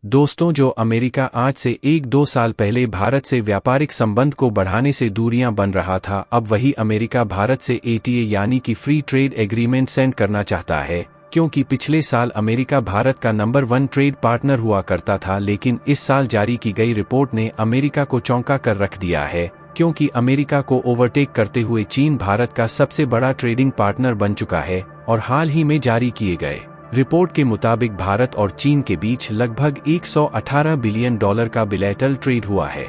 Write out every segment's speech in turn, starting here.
दोस्तों, जो अमेरिका आज से 1-2 साल पहले भारत से व्यापारिक संबंध को बढ़ाने से दूरियां बन रहा था, अब वही अमेरिका भारत से एटीए यानी कि फ्री ट्रेड एग्रीमेंट सेंड करना चाहता है। क्योंकि पिछले साल अमेरिका भारत का नंबर 1 ट्रेड पार्टनर हुआ करता था, लेकिन इस साल जारी की गई रिपोर्ट ने अमेरिका को चौंका कर रख दिया है, क्योंकि अमेरिका को ओवरटेक करते हुए चीन भारत का सबसे बड़ा ट्रेडिंग पार्टनर बन चुका है। और हाल ही में जारी किए गए रिपोर्ट के मुताबिक भारत और चीन के बीच लगभग $118 बिलियन का बिलैटरल ट्रेड हुआ है,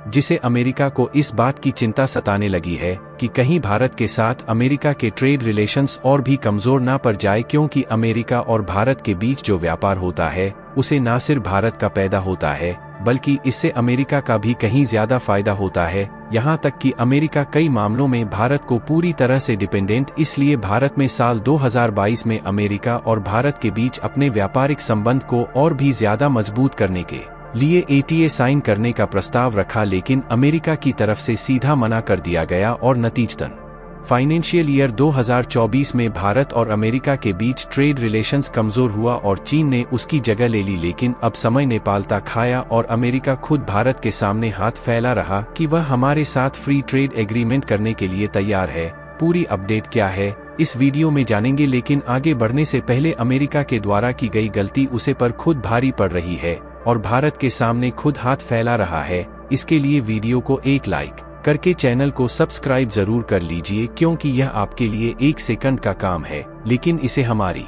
जिसे अमेरिका को इस बात की चिंता सताने लगी है कि कहीं भारत के साथ अमेरिका के ट्रेड रिलेशंस और भी कमजोर ना पड़ जाए, क्योंकि अमेरिका और भारत के बीच जो व्यापार होता है उसे न सिर्फ भारत का पैदा होता है, बल्कि इससे अमेरिका का भी कहीं ज्यादा फायदा होता है। यहाँ तक कि अमेरिका कई मामलों में भारत को पूरी तरह से डिपेंडेंट, इसलिए भारत में साल 2022 में अमेरिका और भारत के बीच अपने व्यापारिक संबंध को और भी ज्यादा मजबूत करने के लिए एटीए साइन करने का प्रस्ताव रखा, लेकिन अमेरिका की तरफ से सीधा मना कर दिया गया और नतीजतन फाइनेंशियल ईयर 2024 में भारत और अमेरिका के बीच ट्रेड रिलेशंस कमजोर हुआ और चीन ने उसकी जगह ले ली। लेकिन अब समय ने पालता खाया और अमेरिका खुद भारत के सामने हाथ फैला रहा कि वह हमारे साथ फ्री ट्रेड एग्रीमेंट करने के लिए तैयार है। पूरी अपडेट क्या है इस वीडियो में जानेंगे, लेकिन आगे बढ़ने से पहले अमेरिका के द्वारा की गई गलती उसे पर खुद भारी पड़ रही है और भारत के सामने खुद हाथ फैला रहा है। इसके लिए वीडियो को एक लाइक करके चैनल को सब्सक्राइब जरूर कर लीजिए, क्योंकि यह आपके लिए 1 सेकंड का काम है, लेकिन इसे हमारी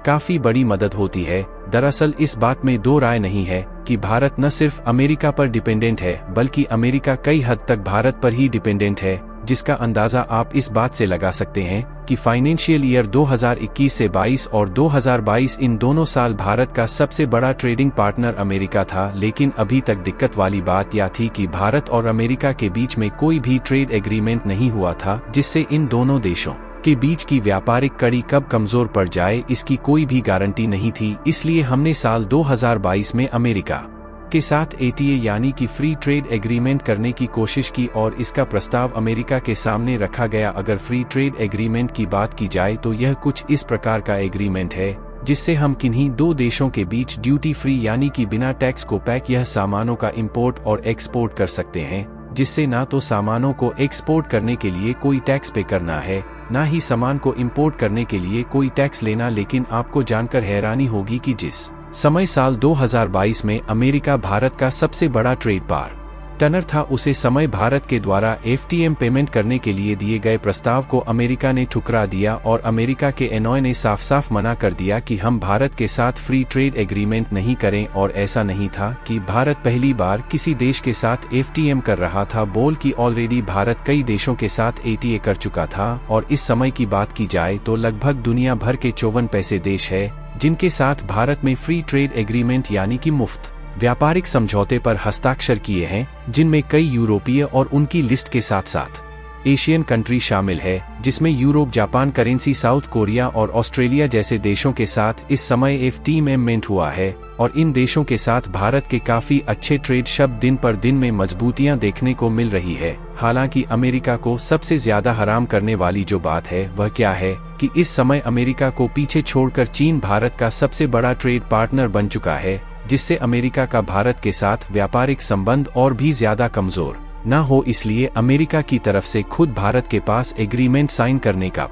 काफी बड़ी मदद होती है। दरअसल इस बात में दो राय नहीं है कि भारत न सिर्फ अमेरिका पर डिपेंडेंट है, बल्कि अमेरिका कई हद तक भारत पर ही डिपेंडेंट है, जिसका अंदाजा आप इस बात से लगा सकते हैं कि फाइनेंशियल ईयर 2021 से 22 और 2022 इन दोनों साल भारत का सबसे बड़ा ट्रेडिंग पार्टनर अमेरिका था। लेकिन अभी तक दिक्कत वाली बात यह थी कि भारत और अमेरिका के बीच में कोई भी ट्रेड एग्रीमेंट नहीं हुआ था, जिससे इन दोनों देशों के बीच की व्यापारिक कड़ी कब कमजोर पड़ जाए इसकी कोई भी गारंटी नहीं थी। इसलिए हमने साल 2022 में अमेरिका के साथ एटीए यानी कि फ्री ट्रेड एग्रीमेंट करने की कोशिश की और इसका प्रस्ताव अमेरिका के सामने रखा गया। अगर फ्री ट्रेड एग्रीमेंट की बात की जाए तो यह कुछ इस प्रकार का एग्रीमेंट है जिससे हम किन्हीं दो देशों के बीच ड्यूटी फ्री यानी कि बिना टैक्स को पैक यह सामानों का इंपोर्ट और एक्सपोर्ट कर सकते हैं, जिससे ना तो सामानों को एक्सपोर्ट करने के लिए कोई टैक्स पे करना है, ना ही सामान को इंपोर्ट करने के लिए कोई टैक्स लेना। लेकिन आपको जानकर हैरानी होगी कि जिस समय साल 2022 में अमेरिका भारत का सबसे बड़ा ट्रेड पार्टनर था, उसे समय भारत के द्वारा एफटीएम पेमेंट करने के लिए दिए गए प्रस्ताव को अमेरिका ने ठुकरा दिया और अमेरिका के एनओए ने साफ साफ मना कर दिया कि हम भारत के साथ फ्री ट्रेड एग्रीमेंट नहीं करें। और ऐसा नहीं था कि भारत पहली बार किसी देश के साथ एफटीएम कर रहा था, बोल कि ऑलरेडी भारत कई देशों के साथ एटीए कर चुका था। और इस समय की बात की जाए तो लगभग दुनिया भर के 54 पैसे देश है जिनके साथ भारत में फ्री ट्रेड एग्रीमेंट यानी कि मुफ्त व्यापारिक समझौते पर हस्ताक्षर किए हैं, जिनमें कई यूरोपीय और उनकी लिस्ट के साथ साथ एशियन कंट्री शामिल है, जिसमें Europe, Japan, currency, south Korea और ऑस्ट्रेलिया जैसे देशों के साथ इस समय एफटीएम हुआ है। और इन देशों के साथ भारत के काफी अच्छे ट्रेड शब्द दिन पर दिन में मजबूतियां देखने को मिल रही है। हालांकि अमेरिका को सबसे ज्यादा हराम करने वाली जो बात है वह क्या है कि इस समय अमेरिका को पीछे छोड़कर चीन भारत का सबसे बड़ा ट्रेड पार्टनर बन चुका है, जिससे अमेरिका का भारत के साथ व्यापारिक संबंध और भी ज्यादा कमजोर न हो। इसलिए अमेरिका की तरफ से खुद भारत के पास एग्रीमेंट साइन करने का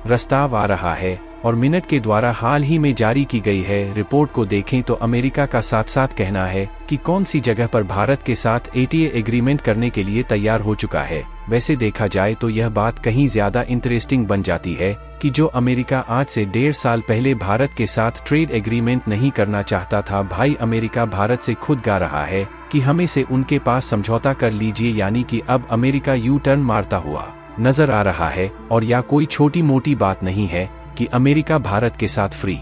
प्रस्ताव आ रहा है और मिनट के द्वारा हाल ही में जारी की गई है रिपोर्ट को देखें तो अमेरिका का साथ साथ कहना है कि कौन सी जगह पर भारत के साथ एटीए एग्रीमेंट करने के लिए तैयार हो चुका है। वैसे देखा जाए तो यह बात कहीं ज्यादा इंटरेस्टिंग बन जाती है कि जो अमेरिका आज से 1.5 साल पहले भारत के साथ ट्रेड एग्रीमेंट नहीं करना चाहता था, भाई अमेरिका भारत से खुद गा रहा है कि हमें से उनके पास समझौता कर लीजिए। यानी कि अब अमेरिका यू टर्न मारता हुआ नजर आ रहा है। और यह कोई छोटी मोटी बात नहीं है कि अमेरिका भारत के साथ फ्री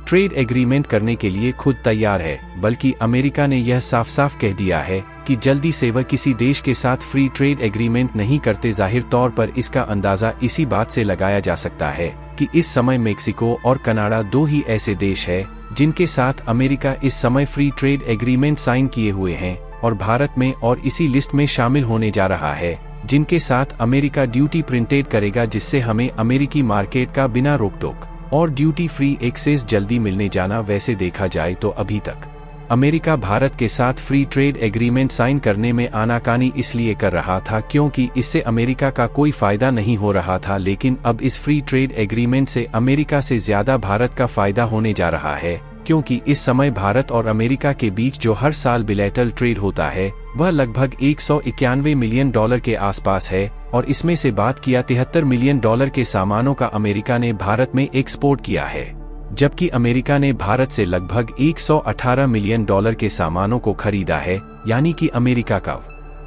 ट्रेड एग्रीमेंट करने के लिए खुद तैयार है, बल्कि अमेरिका ने यह साफ साफ कह दिया है कि जल्दी से वह किसी देश के साथ फ्री ट्रेड एग्रीमेंट नहीं करते। जाहिर तौर पर इसका अंदाजा इसी बात से लगाया जा सकता है कि इस समय मेक्सिको और कनाडा दो ही ऐसे देश है जिनके साथ अमेरिका इस समय फ्री ट्रेड एग्रीमेंट साइन किए हुए हैं और भारत में और इसी लिस्ट में शामिल होने जा रहा है, जिनके साथ अमेरिका ड्यूटी प्रिंटेड करेगा, जिससे हमें अमेरिकी मार्केट का बिना रोक टोक और ड्यूटी फ्री एक्सेस जल्दी मिलने जाना। वैसे देखा जाए तो अभी तक अमेरिका भारत के साथ फ्री ट्रेड एग्रीमेंट साइन करने में आनाकानी इसलिए कर रहा था क्योंकि इससे अमेरिका का कोई फायदा नहीं हो रहा था, लेकिन अब इस फ्री ट्रेड एग्रीमेंट से अमेरिका से ज्यादा भारत का फायदा होने जा रहा है, क्योंकि इस समय भारत और अमेरिका के बीच जो हर साल बिलैटरल ट्रेड होता है वह लगभग $191 मिलियन के आसपास है, और इसमें से बात किया $73 मिलियन के सामानों का अमेरिका ने भारत में एक्सपोर्ट किया है, जबकि अमेरिका ने भारत से लगभग $118 मिलियन के सामानों को खरीदा है। यानी कि अमेरिका का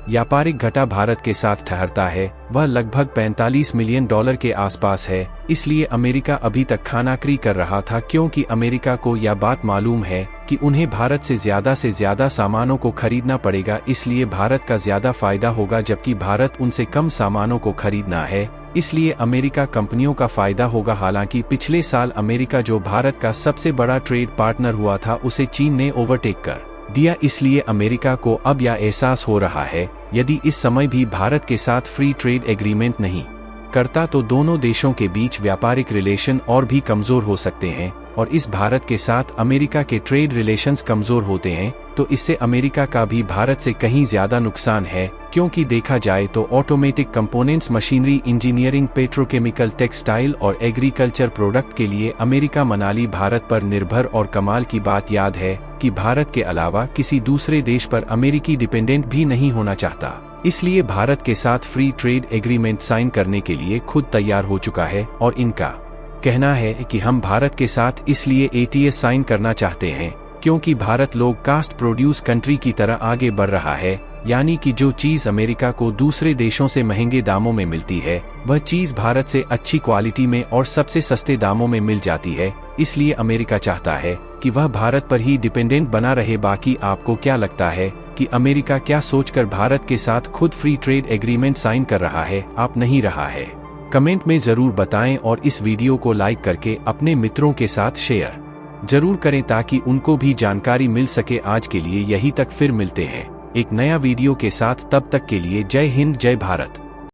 व्यापारिक घाटा भारत के साथ ठहरता है वह लगभग $45 मिलियन के आसपास है। इसलिए अमेरिका अभी तक खानाखरी कर रहा था, क्योंकि अमेरिका को यह बात मालूम है कि उन्हें भारत से ज्यादा सामानों को खरीदना पड़ेगा, इसलिए भारत का ज्यादा फायदा होगा, जबकि भारत उनसे कम सामानों को खरीदना है, इसलिए अमेरिका कंपनियों का फायदा होगा। हालांकि पिछले साल अमेरिका जो भारत का सबसे बड़ा ट्रेड पार्टनर हुआ था उसे चीन ने ओवरटेक कर दिया, इसलिए अमेरिका को अब यह एहसास हो रहा है यदि इस समय भी भारत के साथ फ्री ट्रेड एग्रीमेंट नहीं करता तो दोनों देशों के बीच व्यापारिक रिलेशन और भी कमजोर हो सकते हैं, और इस भारत के साथ अमेरिका के ट्रेड रिलेशंस कमजोर होते हैं तो इससे अमेरिका का भी भारत से कहीं ज्यादा नुकसान है, क्योंकि देखा जाए तो automatic components, machinery, engineering, petrochemical, textile और एग्रीकल्चर प्रोडक्ट के लिए अमेरिका मनाली भारत पर निर्भर, और कमाल की बात याद है कि भारत के अलावा किसी दूसरे देश पर अमेरिकी डिपेंडेंट भी नहीं होना चाहता, इसलिए भारत के साथ फ्री ट्रेड एग्रीमेंट साइन करने के लिए खुद तैयार हो चुका है। और इनका कहना है कि हम भारत के साथ इसलिए ATS साइन करना चाहते हैं क्योंकि भारत लो कास्ट प्रोड्यूस कंट्री की तरह आगे बढ़ रहा है, यानी कि जो चीज अमेरिका को दूसरे देशों से महंगे दामों में मिलती है वह चीज भारत से अच्छी क्वालिटी में और सबसे सस्ते दामों में मिल जाती है, इसलिए अमेरिका चाहता है कि वह भारत पर ही डिपेंडेंट बना रहे। बाकी आपको क्या लगता है कि अमेरिका क्या सोचकर भारत के साथ खुद फ्री ट्रेड एग्रीमेंट साइन कर रहा है, आप नहीं रहा है? कमेंट में जरूर बताएं, और इस वीडियो को लाइक करके अपने मित्रों के साथ शेयर जरूर करें ताकि उनको भी जानकारी मिल सके। आज के लिए यही तक, फिर मिलते हैं एक नया वीडियो के साथ, तब तक के लिए जय हिंद, जय भारत।